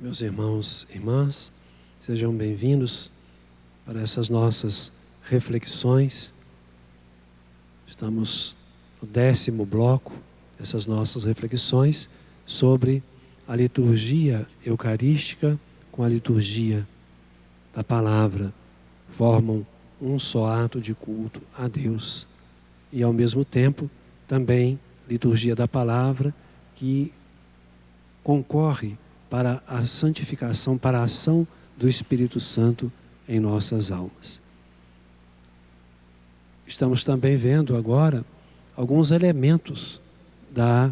Meus irmãos e irmãs, sejam bem-vindos para essas nossas reflexões. Estamos no 10º bloco dessas nossas reflexões sobre a liturgia eucarística com a liturgia da palavra. Formam um só ato de culto a Deus. E ao mesmo tempo também liturgia da palavra que concorre para a santificação, para a ação do Espírito Santo em nossas almas. Estamos também vendo agora alguns elementos da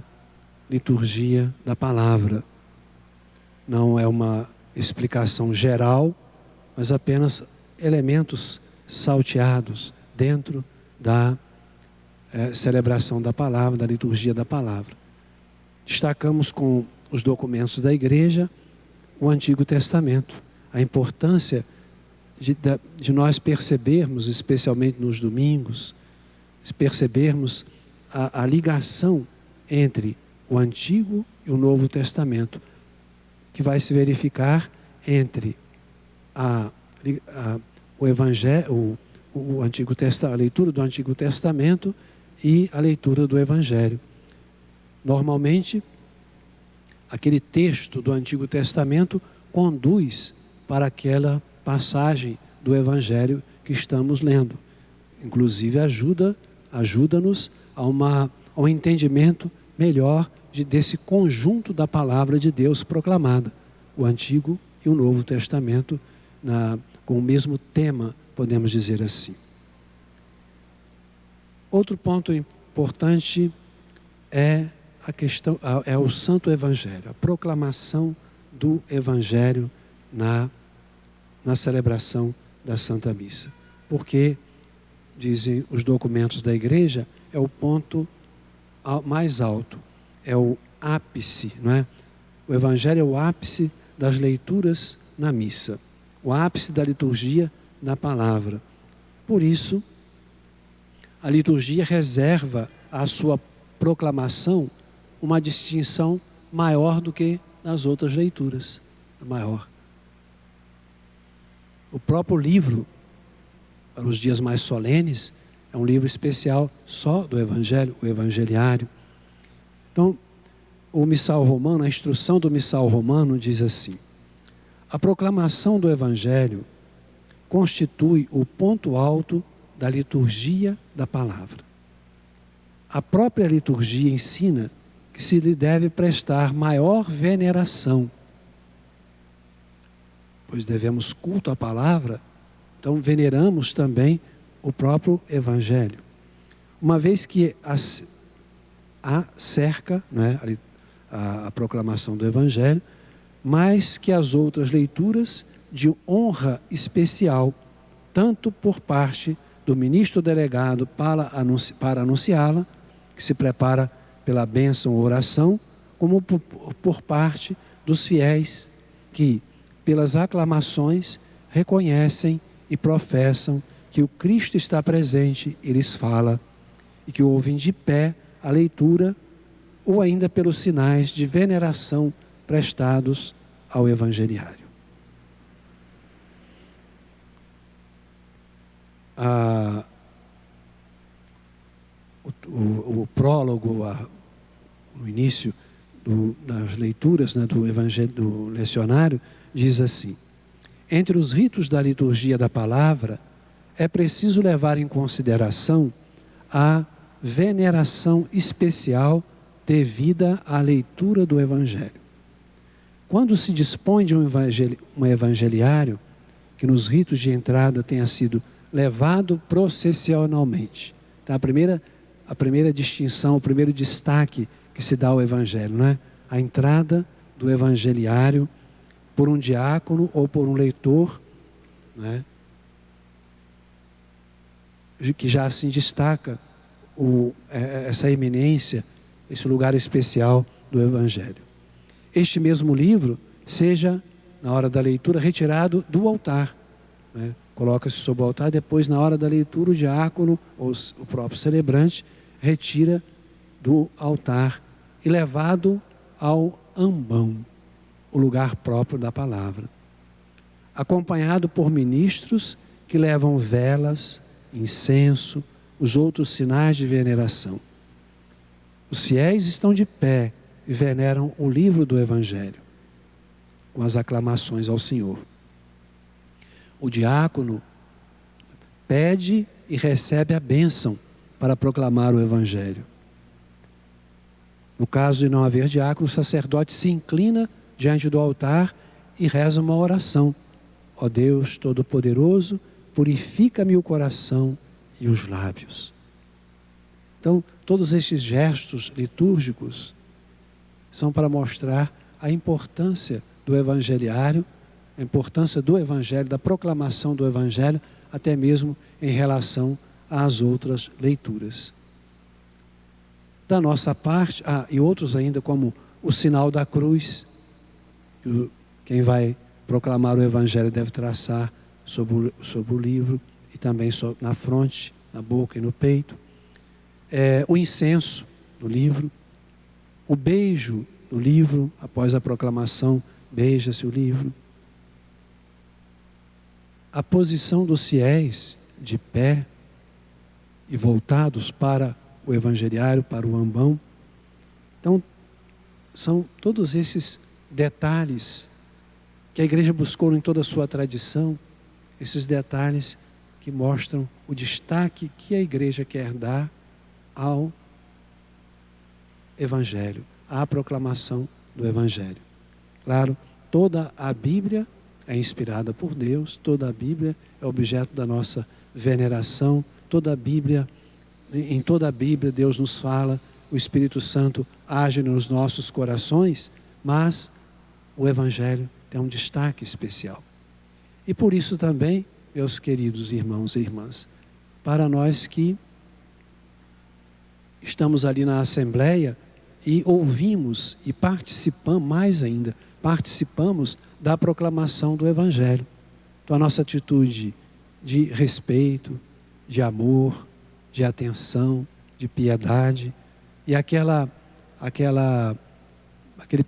liturgia da palavra. Não é uma explicação geral, mas apenas elementos salteados dentro da celebração da palavra, da liturgia da palavra. Destacamos com os documentos da igreja o Antigo Testamento, a importância de nós percebermos, especialmente nos domingos, percebermos a ligação entre o Antigo e o Novo Testamento, que vai se verificar entre o Evangelho, a leitura do Antigo Testamento e a leitura do Evangelho. Normalmente, aquele texto do Antigo Testamento conduz para aquela passagem do Evangelho que estamos lendo. Inclusive ajuda-nos a um entendimento melhor desse conjunto da palavra de Deus proclamada. O Antigo e o Novo Testamento com o mesmo tema, podemos dizer assim. Outro ponto importante é o Santo Evangelho, a proclamação do Evangelho na celebração da Santa Missa. Porque, dizem os documentos da igreja, é o ponto mais alto, é o ápice, não é? O Evangelho é o ápice das leituras na missa, o ápice da liturgia na palavra. Por isso, a liturgia reserva à sua proclamação uma distinção maior do que nas outras leituras. Maior. O próprio livro, para os dias mais solenes, é um livro especial só do Evangelho, o Evangeliário. Então, o missal romano, a instrução do missal romano diz assim: a proclamação do Evangelho constitui o ponto alto da liturgia da palavra. A própria liturgia ensina que se lhe deve prestar maior veneração, pois devemos culto à palavra, então veneramos também o próprio Evangelho. Uma vez que a cerca, não é, a proclamação do Evangelho, mais que as outras leituras de honra especial, tanto por parte do ministro delegado para anunciá-la, que se prepara pela bênção ou oração, como por parte dos fiéis que, pelas aclamações, reconhecem e professam que o Cristo está presente e lhes fala, e que ouvem de pé a leitura, ou ainda pelos sinais de veneração prestados ao Evangeliário. O prólogo, no início das leituras, né, do Evangelho, do lecionário, diz assim: entre os ritos da liturgia da palavra, é preciso levar em consideração a veneração especial devida à leitura do Evangelho. Quando se dispõe de um evangeliário, que nos ritos de entrada tenha sido levado processionalmente. Então, a primeira distinção, o primeiro destaque que se dá ao Evangelho, não é? A entrada do evangeliário por um diácono ou por um leitor, não é? Que já assim destaca essa eminência, esse lugar especial do Evangelho. Este mesmo livro seja, na hora da leitura, retirado do altar, né? Coloca-se sobre o altar, depois na hora da leitura o diácono ou o próprio celebrante retira do altar e levado ao ambão. o lugar próprio da palavra, acompanhado por ministros que levam velas, incenso, os outros sinais de veneração. Os fiéis estão de pé e veneram o livro do Evangelho, com as aclamações ao Senhor. O diácono pede e recebe a bênção para proclamar o Evangelho. No caso de não haver diácono, o sacerdote se inclina diante do altar e reza uma oração. Ó Deus Todo-Poderoso, purifica-me o coração e os lábios. Então, todos estes gestos litúrgicos são para mostrar a importância do evangeliário, a importância do Evangelho, da proclamação do Evangelho, até mesmo em relação às outras leituras. Da nossa parte, e outros ainda, como o sinal da cruz, quem vai proclamar o Evangelho deve traçar sobre o livro, e também na fronte, na boca e no peito. O incenso do livro, o beijo do livro, após a proclamação, beija-se o livro. A posição dos fiéis de pé e voltados para o evangeliário, para o ambão. Então, são todos esses detalhes que a igreja buscou em toda a sua tradição, esses detalhes que mostram o destaque que a igreja quer dar ao Evangelho, à proclamação do Evangelho. Claro, toda a Bíblia é inspirada por Deus, toda a Bíblia é objeto da nossa veneração, em toda a Bíblia Deus nos fala, o Espírito Santo age nos nossos corações, mas o Evangelho tem um destaque especial. E por isso também, meus queridos irmãos e irmãs, para nós que estamos ali na Assembleia e ouvimos e participamos, mais ainda, participamos da proclamação do Evangelho. Então a nossa atitude de respeito, de amor, de atenção, de piedade e aquele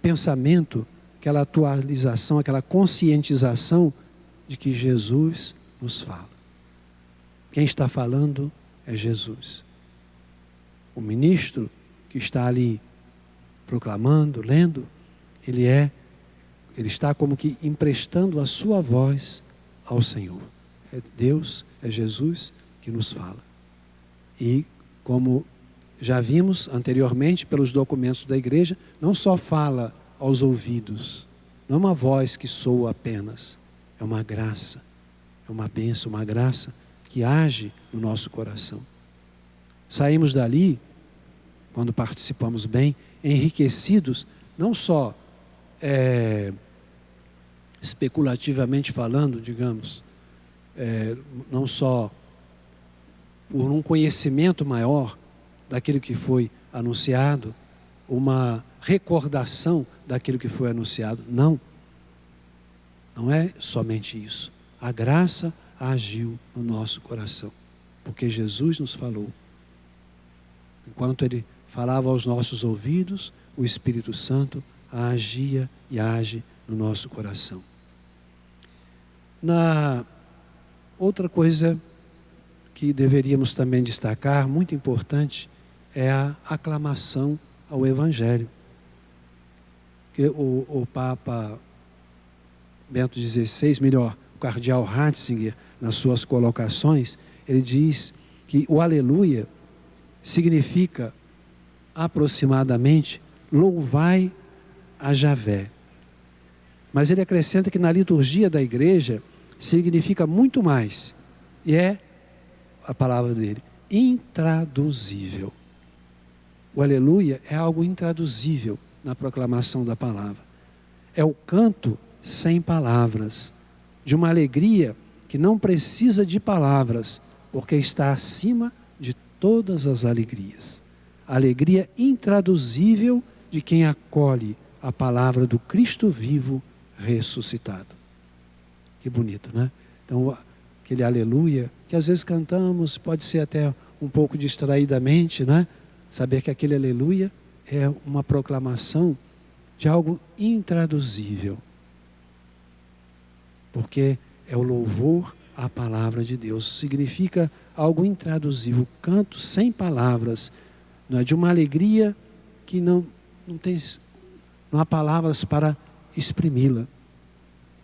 pensamento, aquela atualização, aquela conscientização de que Jesus nos fala. Quem está falando é Jesus. O ministro que está ali proclamando, lendo, ele está como que emprestando a sua voz ao Senhor. É Deus, é Jesus que nos fala. E como já vimos anteriormente pelos documentos da igreja, não só fala aos ouvidos, não é uma voz que soa apenas, é uma graça, é uma bênção, uma graça que age no nosso coração. Saímos dali, quando participamos bem, enriquecidos, não só especulativamente falando, digamos, não só por um conhecimento maior daquilo que foi anunciado, uma recordação daquilo que foi anunciado. Não é somente isso. A graça agiu no nosso coração, porque Jesus nos falou. Enquanto Ele falava aos nossos ouvidos, o Espírito Santo agia e age no nosso coração. Outra coisa que deveríamos também destacar, muito importante, é a aclamação ao Evangelho. Que o Papa Bento XVI, melhor, o cardeal Ratzinger, nas suas colocações, ele diz que o aleluia significa aproximadamente louvai a Javé. Mas ele acrescenta que na liturgia da igreja significa muito mais. E é a palavra dele, intraduzível. O aleluia é algo intraduzível na proclamação da palavra. É o canto sem palavras, de uma alegria que não precisa de palavras, porque está acima de todas as alegrias. A alegria intraduzível de quem acolhe a palavra do Cristo vivo ressuscitado. Que bonito, né? Então, aquele aleluia, que às vezes cantamos, pode ser até um pouco distraidamente, né? Saber que aquele aleluia é uma proclamação de algo intraduzível, porque é o louvor à palavra de Deus. Significa algo intraduzível, canto sem palavras, não é, de uma alegria que não há palavras para exprimi-la.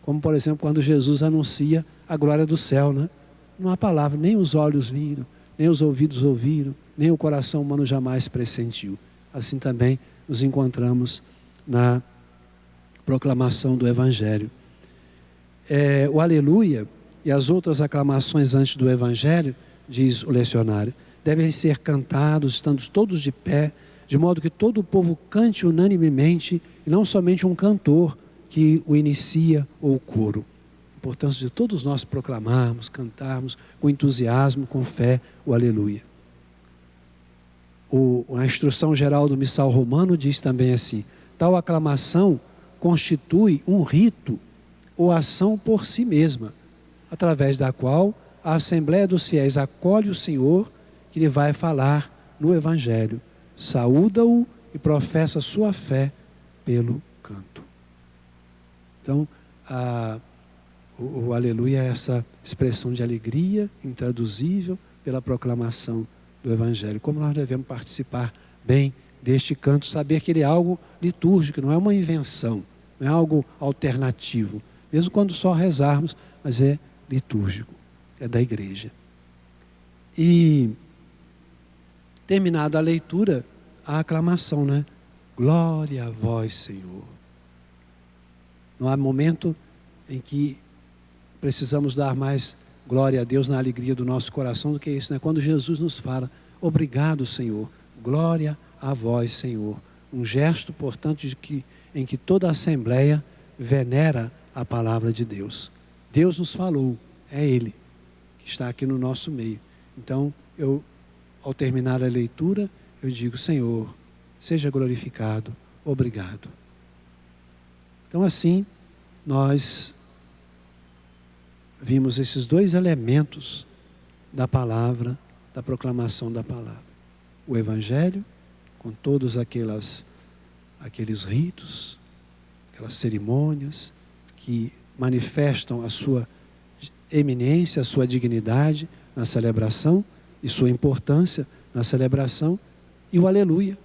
Como, por exemplo, quando Jesus anuncia a glória do céu, né? Não há palavra, nem os olhos viram, nem os ouvidos ouviram, nem o coração humano jamais pressentiu. Assim também nos encontramos na proclamação do Evangelho. O aleluia e as outras aclamações antes do Evangelho, diz o lecionário, devem ser cantados, estando todos de pé, de modo que todo o povo cante unanimemente, e não somente um cantor que o inicia ou o coro. A importância de todos nós proclamarmos, cantarmos com entusiasmo, com fé, o aleluia. A instrução geral do missal romano diz também assim: tal aclamação constitui um rito ou ação por si mesma, através da qual a Assembleia dos Fiéis acolhe o Senhor que lhe vai falar no Evangelho, saúda-o e professa sua fé pelo canto. Então, o aleluia é essa expressão de alegria intraduzível pela proclamação do Evangelho. Como nós devemos participar bem deste canto, saber que ele é algo litúrgico, não é uma invenção, não é algo alternativo, mesmo quando só rezarmos, mas é litúrgico, é da igreja. E terminada a leitura, a aclamação, né? Glória a vós, Senhor. Não há momento em que precisamos dar mais glória a Deus na alegria do nosso coração do que isso, né? Quando Jesus nos fala, obrigado, Senhor, glória a vós, Senhor. Um gesto, portanto, em que toda a Assembleia venera a palavra de Deus. Deus nos falou, é Ele que está aqui no nosso meio. Então, ao terminar a leitura, eu digo, Senhor, seja glorificado, obrigado. Então, assim, nós vimos esses dois elementos da palavra, da proclamação da palavra. O Evangelho, com todos aqueles ritos, aquelas cerimônias que manifestam a sua eminência, a sua dignidade na celebração e sua importância na celebração, e o aleluia,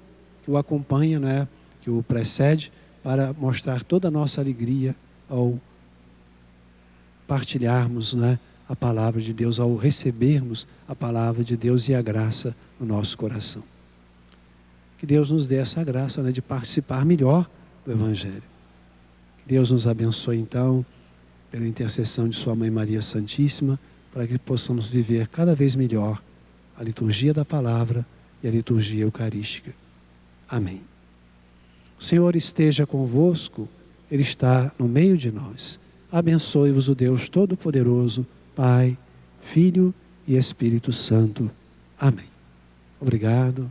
que o acompanha, né, que o precede, para mostrar toda a nossa alegria ao partilharmos, né, a palavra de Deus, ao recebermos a palavra de Deus e a graça no nosso coração. Que Deus nos dê essa graça, né, de participar melhor do Evangelho. Que Deus nos abençoe então, pela intercessão de Sua Mãe Maria Santíssima, para que possamos viver cada vez melhor a liturgia da palavra e a liturgia eucarística. Amém. O Senhor esteja convosco, Ele está no meio de nós. Abençoe-vos o Deus Todo-Poderoso, Pai, Filho e Espírito Santo. Amém. Obrigado.